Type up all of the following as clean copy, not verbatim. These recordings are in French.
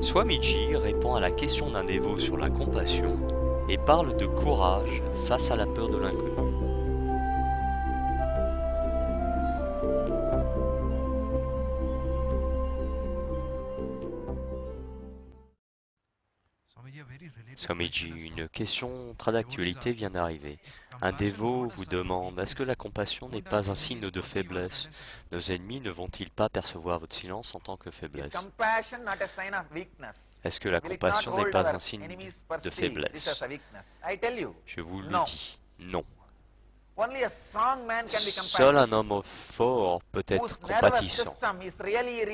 Swamiji répond à la question d'un dévot sur la compassion et parle de courage face à la peur de l'inconnu. Swamiji, une question très d'actualité vient d'arriver. Un dévot vous demande, est-ce que la compassion n'est pas un signe de faiblesse? Nos ennemis ne vont-ils pas percevoir votre silence en tant que faiblesse? Est-ce que la compassion n'est pas un signe de faiblesse? Je vous le dis, non. Seul un homme fort peut être compatissant.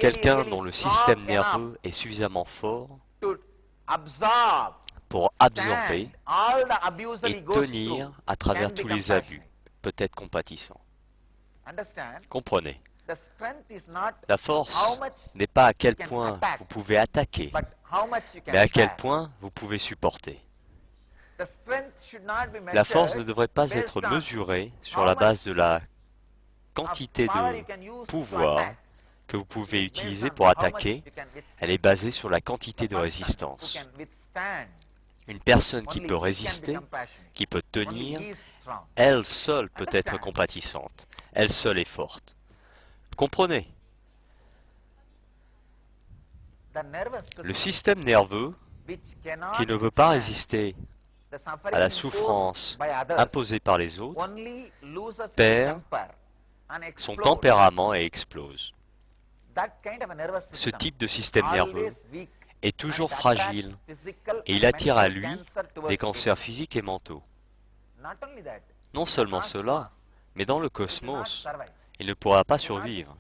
Quelqu'un dont le système nerveux est suffisamment fort pour absorber et tenir à travers tous les abus, peut être compatissant. Comprenez, la force n'est pas à quel point vous pouvez attaquer, mais à quel point vous pouvez supporter. La force ne devrait pas être mesurée sur la base de la quantité de pouvoir que vous pouvez utiliser pour attaquer, elle est basée sur la quantité de résistance. Une personne qui peut résister, qui peut tenir, elle seule peut être compatissante. Elle seule est forte. Comprenez? Le système nerveux, qui ne veut pas résister à la souffrance imposée par les autres, perd son tempérament et explose. Ce type de système nerveux est toujours fragile et il attire à lui des cancers physiques et mentaux. Non seulement cela, mais dans le cosmos, il ne pourra pas survivre,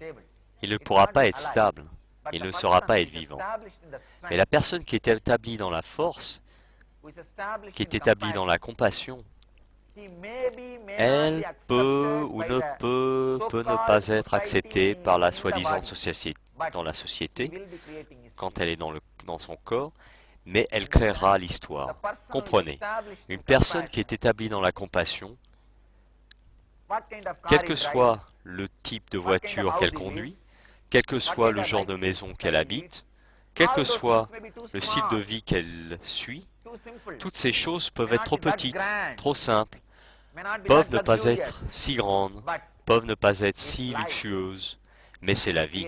il ne pourra pas être stable, il ne saura pas être vivant. Mais la personne qui est établie dans la force, qui est établie dans la compassion, elle peut ou peut ne pas être acceptée par la soi-disant société, dans la société, quand elle est dans son corps, mais elle créera l'histoire. Comprenez, une personne qui est établie dans la compassion, quel que soit le type de voiture qu'elle conduit, quel que soit le genre de maison qu'elle habite, quel que soit le style de vie qu'elle suit, toutes ces choses peuvent être trop petites, trop simples, peuvent ne pas être si grandes, peuvent ne pas être si luxueuses, mais c'est la vie.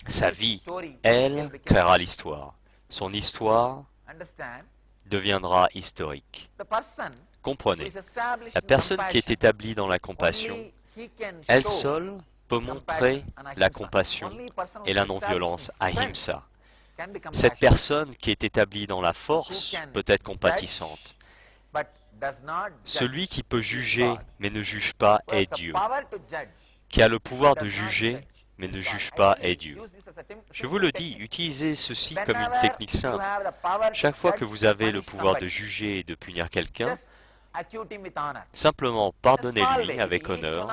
Sa vie, elle, créera l'histoire. Son histoire deviendra historique. Comprenez, la personne qui est établie dans la compassion, elle seule peut montrer la compassion et la non-violence, ahimsa. Cette personne qui est établie dans la force peut être compatissante. Celui qui peut juger mais ne juge pas est Dieu. Qui a le pouvoir de juger mais ne juge pas est Dieu. Je vous le dis, utilisez ceci comme une technique simple. Chaque fois que vous avez le pouvoir de juger et de punir quelqu'un, simplement pardonnez-lui avec honneur.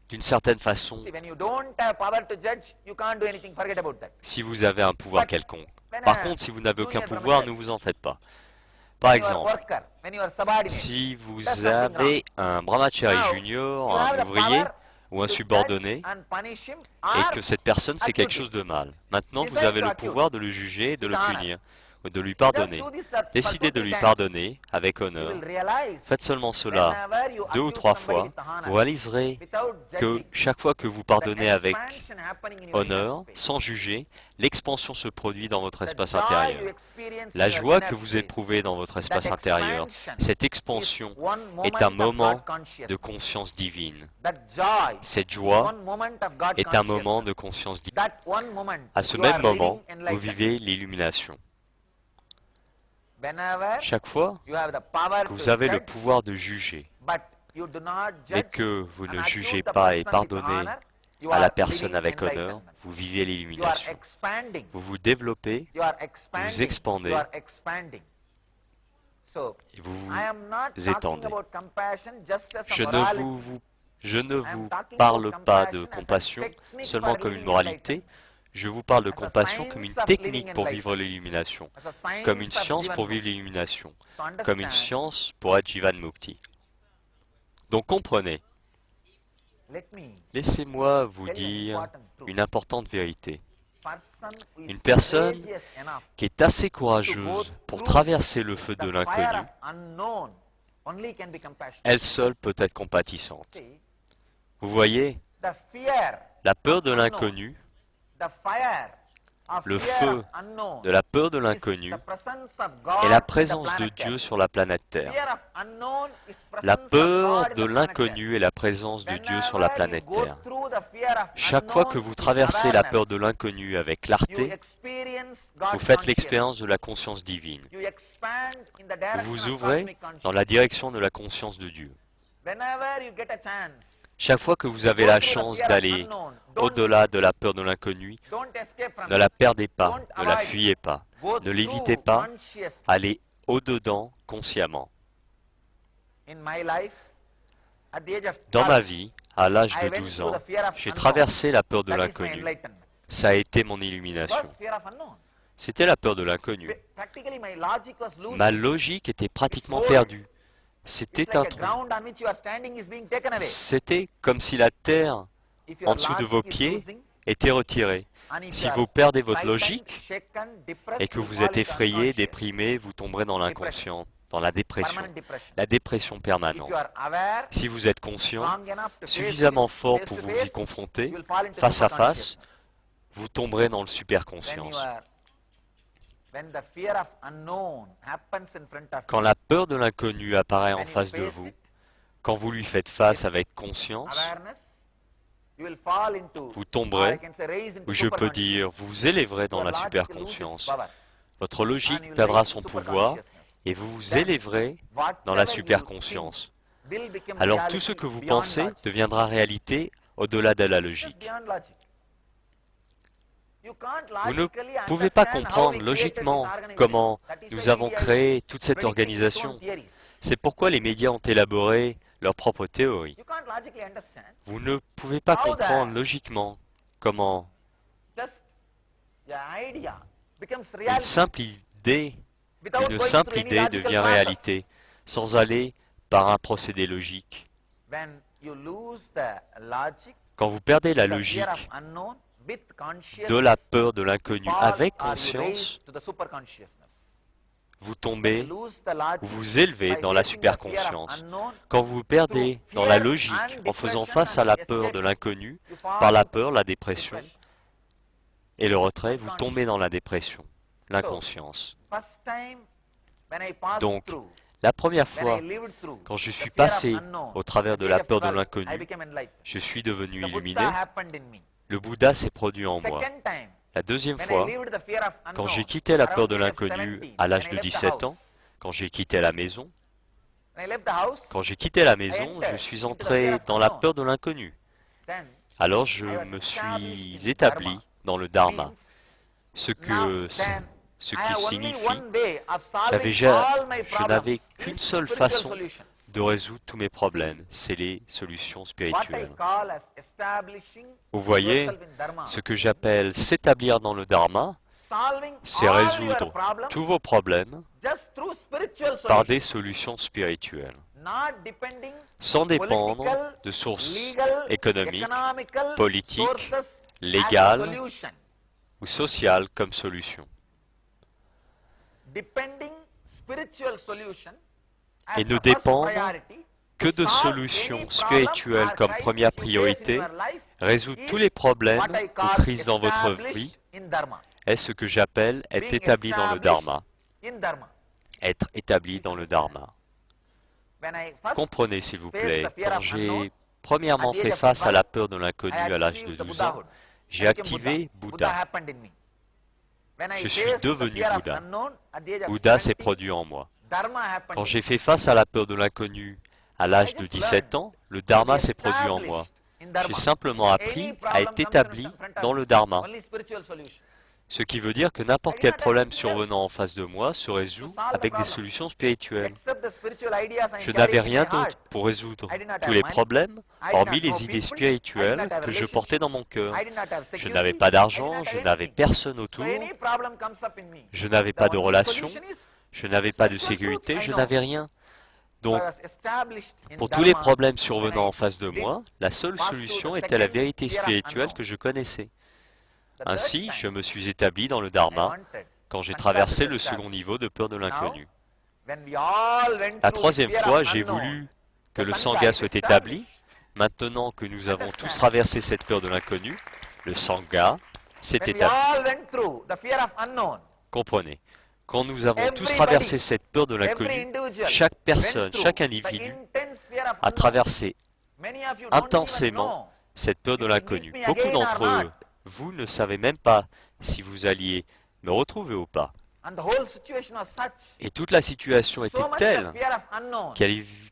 D'une certaine façon, si vous avez un pouvoir quelconque. Par contre, si vous n'avez aucun pouvoir, ne vous en faites pas. Par exemple, si vous avez un brahmachari junior, un ouvrier ou un subordonné, et que cette personne fait quelque chose de mal, maintenant vous avez le pouvoir de le juger et de le punir, ou de lui pardonner. Décidez de lui pardonner avec honneur. Faites seulement cela 2 ou 3 fois. Vous réaliserez que chaque fois que vous pardonnez avec honneur, sans juger, l'expansion se produit dans votre espace intérieur. La joie que vous éprouvez dans votre espace intérieur, cette expansion est un moment de conscience divine. Cette joie est un moment de conscience divine. À ce même moment, vous vivez l'illumination. Chaque fois que vous avez le pouvoir de juger, mais que vous ne jugez pas et pardonnez à la personne avec honneur, vous vivez l'illumination. Vous vous développez, vous vous expandez, et vous vous étendez. Je ne vous parle pas de compassion seulement comme une moralité, je vous parle de compassion comme une technique pour vivre l'illumination, comme une science pour vivre l'illumination, comme une science pour être Jivan Mukti. Donc comprenez, laissez-moi vous dire une importante vérité. Une personne qui est assez courageuse pour traverser le feu de l'inconnu, elle seule peut être compatissante. Vous voyez, la peur de l'inconnu, le feu de la peur de l'inconnu est la présence de Dieu sur la planète Terre. La peur de l'inconnu est la présence de Dieu sur la planète Terre. Chaque fois que vous traversez la peur de l'inconnu avec clarté, vous faites l'expérience de la conscience divine. Vous vous ouvrez dans la direction de la conscience de Dieu. Chaque fois que vous avez la chance d'aller au-delà de la peur de l'inconnu, ne la perdez pas, ne la fuyez pas, ne l'évitez pas, allez au-dedans consciemment. Dans ma vie, à l'âge de 12 ans, j'ai traversé la peur de l'inconnu. Ça a été mon illumination. C'était la peur de l'inconnu. Ma logique était pratiquement perdue. C'était un trou. C'était comme si la terre en dessous de vos pieds était retirée. Si vous perdez votre logique et que vous êtes effrayé, déprimé, vous tomberez dans l'inconscient, dans la dépression permanente. Si vous êtes conscient, suffisamment fort pour vous y confronter, face à face, vous tomberez dans le superconscience. Quand la peur de l'inconnu apparaît en face de vous, quand vous lui faites face avec conscience, vous tomberez, ou je peux dire, vous vous élèverez dans la superconscience. Votre logique perdra son pouvoir et vous vous élèverez dans la superconscience. Alors tout ce que vous pensez deviendra réalité au-delà de la logique. Vous ne pouvez pas comprendre logiquement comment nous avons créé toute cette organisation. C'est pourquoi les médias ont élaboré leurs propres théories. Vous ne pouvez pas comprendre logiquement comment une simple idée devient réalité sans aller par un procédé logique. Quand vous perdez la logique de la peur de l'inconnu avec conscience, vous tombez, vous vous élevez dans la superconscience. Quand vous vous perdez dans la logique en faisant face à la peur de l'inconnu, par la peur, la dépression et le retrait, vous tombez dans la dépression, l'inconscience. Donc, la première fois, quand je suis passé au travers de la peur de l'inconnu, je suis devenu illuminé. Le Bouddha s'est produit en moi. La deuxième fois, quand j'ai quitté la peur de l'inconnu à l'âge de 17 ans, quand j'ai quitté la maison, je suis entré dans la peur de l'inconnu. Alors je me suis établi dans le Dharma, ce qui signifie je n'avais qu'une seule façon de résoudre tous mes problèmes, c'est les solutions spirituelles. Vous voyez, ce que j'appelle s'établir dans le Dharma, c'est résoudre tous vos problèmes par des solutions spirituelles, sans dépendre de sources économiques, politiques, légales ou sociales comme solution. Et ne dépendre que de solutions spirituelles comme première priorité, résoudre tous les problèmes ou crises dans votre vie est ce que j'appelle être établi dans le Dharma. Être établi dans le Dharma. Comprenez s'il vous plaît, quand j'ai premièrement fait face à la peur de l'inconnu à l'âge de 12 ans, j'ai activé Bouddha. Je suis devenu Bouddha. Bouddha s'est produit en moi. Quand j'ai fait face à la peur de l'inconnu à l'âge de 17 ans, le Dharma s'est produit en moi. J'ai simplement appris à être établi dans le Dharma. Ce qui veut dire que n'importe quel problème survenant en face de moi se résout avec des solutions spirituelles. Je n'avais rien d'autre pour résoudre tous les problèmes, hormis les idées spirituelles que je portais dans mon cœur. Je n'avais pas d'argent, je n'avais personne autour, je n'avais pas de relations, je n'avais pas de sécurité, je n'avais rien. Donc, pour tous les problèmes survenant en face de moi, la seule solution était la vérité spirituelle que je connaissais. Ainsi, je me suis établi dans le Dharma quand j'ai traversé le second niveau de peur de l'inconnu. La troisième fois, j'ai voulu que le Sangha soit établi. Maintenant que nous avons tous traversé cette peur de l'inconnu, le Sangha s'est établi. Comprenez, quand nous avons tous traversé cette peur de l'inconnu, chaque personne, chaque individu a traversé intensément cette peur de l'inconnu. Beaucoup d'entre vous ne savez même pas si vous alliez me retrouver ou pas. Et toute la situation était telle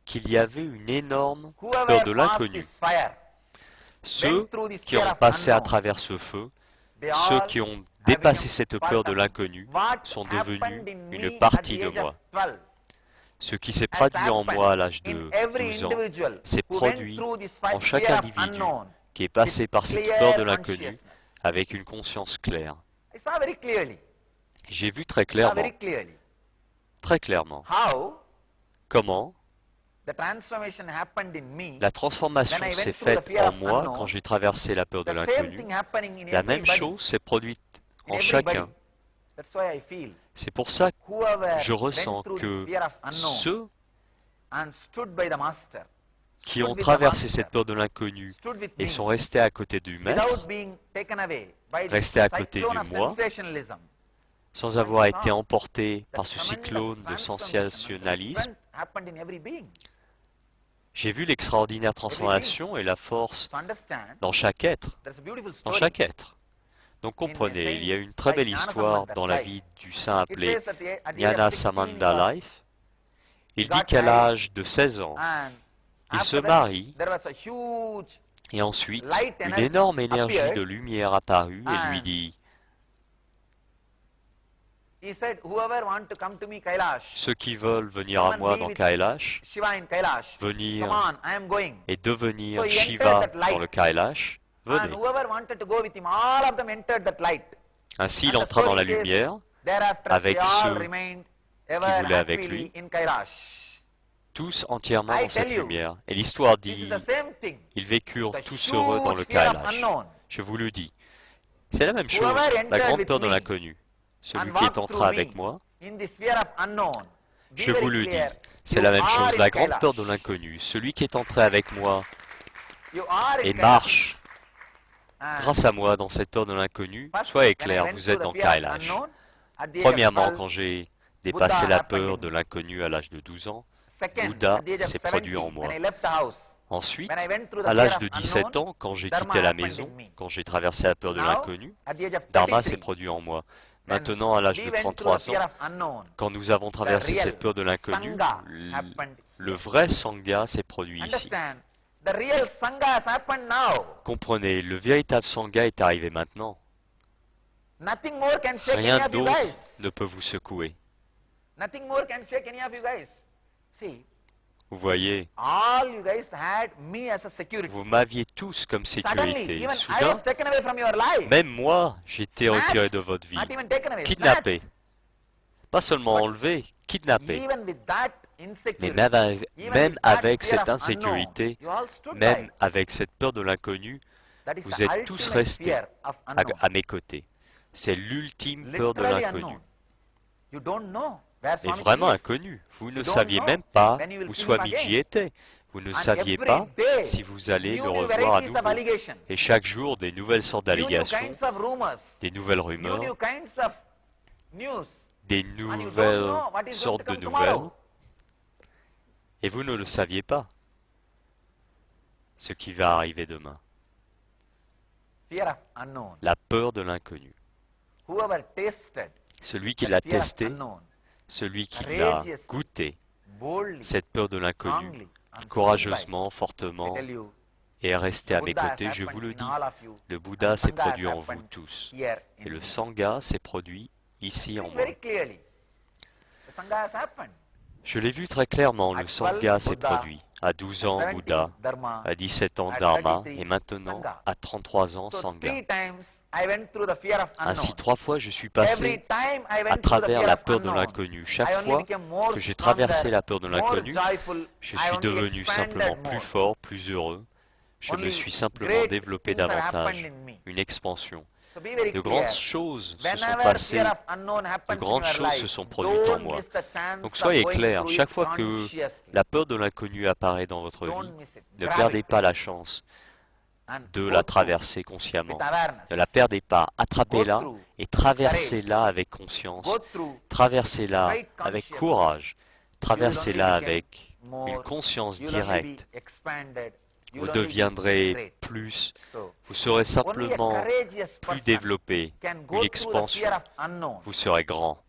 qu'il y avait une énorme peur de l'inconnu. Ceux qui ont passé à travers ce feu, ceux qui ont dépassé cette peur de l'inconnu, sont devenus une partie de moi. Ce qui s'est produit en moi à l'âge de 12 ans s'est produit en chaque individu qui est passé par cette peur de l'inconnu avec une conscience claire. J'ai vu très clairement, comment la transformation s'est faite en moi quand j'ai traversé la peur de l'inconnu. La même chose s'est produite en chacun. C'est pour ça que je ressens que ceux qui ont traversé cette peur de l'inconnu et sont restés à côté du maître, restés à côté du moi, sans avoir été emportés par ce cyclone de sensationnalisme, j'ai vu l'extraordinaire transformation et la force dans chaque être. Dans chaque être. Donc comprenez, il y a une très belle histoire dans la vie du saint appelé Jnana Samanta Life. Il dit qu'à l'âge de 16 ans, il se marie et ensuite une énorme énergie de lumière apparut et lui dit: ceux qui veulent venir à moi dans Kailash, venir et devenir Shiva dans le Kailash, venez. Ainsi, il entra dans la lumière avec ceux qui voulaient avec lui, tous entièrement dans cette lumière. Et l'histoire dit, ils vécurent tous heureux dans le Kailash. Je vous le dis, c'est la même chose, la grande peur de l'inconnu. Celui qui est entré avec moi, je vous le dis, c'est la même chose, la grande peur de l'inconnu. Celui qui est entré avec moi et marche grâce à moi dans cette peur de l'inconnu, soyez clair, vous êtes dans Kailash. Premièrement, quand j'ai dépassé la peur de l'inconnu à l'âge de 12 ans, Bouddha s'est produit en moi. Ensuite, à l'âge de 17 ans, quand j'ai quitté la maison, quand j'ai traversé la peur de l'inconnu, Dharma s'est produit en moi. Maintenant, à l'âge de 33 ans, quand nous avons traversé cette peur de l'inconnu, le vrai Sangha s'est produit ici. Comprenez, le véritable Sangha est arrivé maintenant. Rien d'autre ne peut vous secouer. Vous voyez, vous m'aviez tous comme sécurité. Soudain, même moi, j'étais retiré de votre vie, kidnappé. Pas seulement enlevé, kidnappé. Mais même avec cette insécurité, même avec cette peur de l'inconnu, vous êtes tous restés à mes côtés. C'est l'ultime peur de l'inconnu. Et vraiment inconnu. Vous ne saviez même pas où Swamiji était. Vous ne saviez pas si vous allez le revoir à nouveau. Et chaque jour, des nouvelles sortes d'allégations, des nouvelles rumeurs, des nouvelles sortes de nouvelles. Et vous ne le saviez pas, ce qui va arriver demain. La peur de l'inconnu. Celui qui l'a testé, celui qui l'a goûté, cette peur de l'inconnu, courageusement, fortement, et est resté à mes côtés, je vous le dis, le Bouddha s'est produit en vous tous, et le Sangha s'est produit ici en moi. Je l'ai vu très clairement, le Sangha s'est produit. À 12 ans, Bouddha, à 17 ans, Dharma, et maintenant, à 33 ans, Sangha. Ainsi, 3 fois, je suis passé à travers la peur de l'inconnu. Chaque fois que j'ai traversé la peur de l'inconnu, je suis devenu simplement plus fort, plus heureux. Je me suis simplement développé davantage, une expansion. De grandes choses se sont passées, de grandes choses se sont produites en moi. Donc soyez clairs, chaque fois que la peur de l'inconnu apparaît dans votre vie, ne perdez pas la chance de la traverser consciemment. Ne la perdez pas, attrapez-la et traversez-la avec conscience. Traversez-la avec courage. Traversez-la avec une conscience directe. Vous deviendrez plus, vous serez simplement plus développé, une expansion, vous serez grand.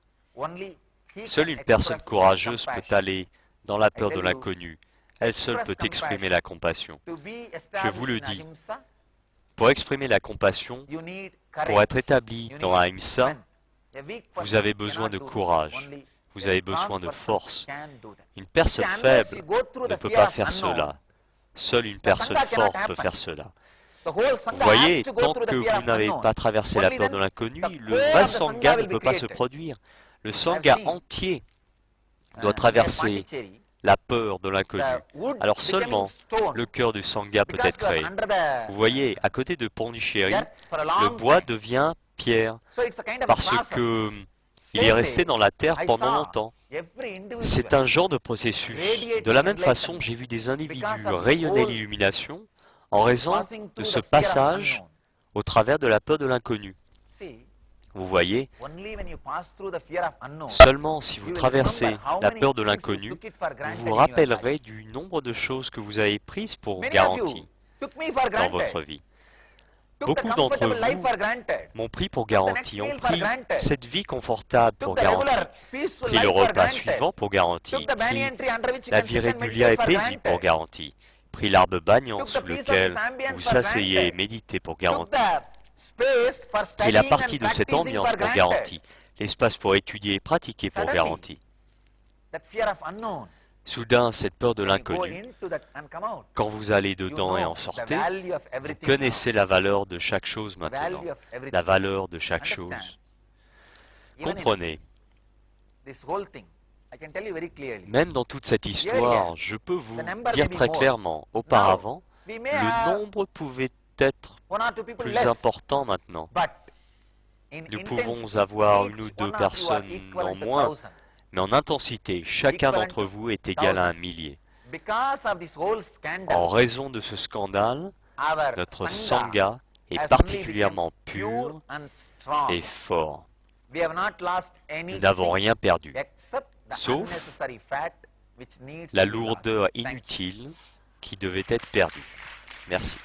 Seule une personne courageuse peut aller dans la peur de l'inconnu. Elle seule peut exprimer la compassion. Je vous le dis, pour exprimer la compassion, pour être établi dans la Ahimsa, vous avez besoin de courage, vous avez besoin de force. Une personne faible ne peut pas faire cela. Seule une personne forte peut faire cela. Vous voyez, tant que vous n'avez pas traversé la peur de l'inconnu, le vrai Sangha ne peut pas se produire. Le Sangha entier doit traverser la peur de l'inconnu. Alors seulement, le cœur du Sangha peut être créé. Vous voyez, à côté de Pondichéry, le bois devient pierre, parce que il est resté dans la terre pendant longtemps. C'est un genre de processus. De la même façon, j'ai vu des individus rayonner l'illumination en raison de ce passage au travers de la peur de l'inconnu. Vous voyez, seulement si vous traversez la peur de l'inconnu, vous vous rappellerez du nombre de choses que vous avez prises pour garantie dans votre vie. Beaucoup d'entre vous m'ont pris pour garantie, ont pris cette vie confortable pour garantie, pris le repas suivant pour garantie, pris la vie régulière et paisible pour garantie, pris l'arbre banyan sous lequel vous vous asseyez et méditez pour garantie, pris la partie de cette ambiance pour garantie, l'espace pour étudier et pratiquer pour garantie. Soudain, cette peur de l'inconnu, quand vous allez dedans et en sortez, vous connaissez la valeur de chaque chose maintenant, la valeur de chaque chose. Comprenez, même dans toute cette histoire, je peux vous dire très clairement, auparavant, le nombre pouvait être plus important maintenant. Nous pouvons avoir une ou deux personnes en moins, mais en intensité, chacun d'entre vous est égal à 1 millier. En raison de ce scandale, notre Sangha est particulièrement pur et fort. Nous n'avons rien perdu, sauf la lourdeur inutile qui devait être perdue. Merci.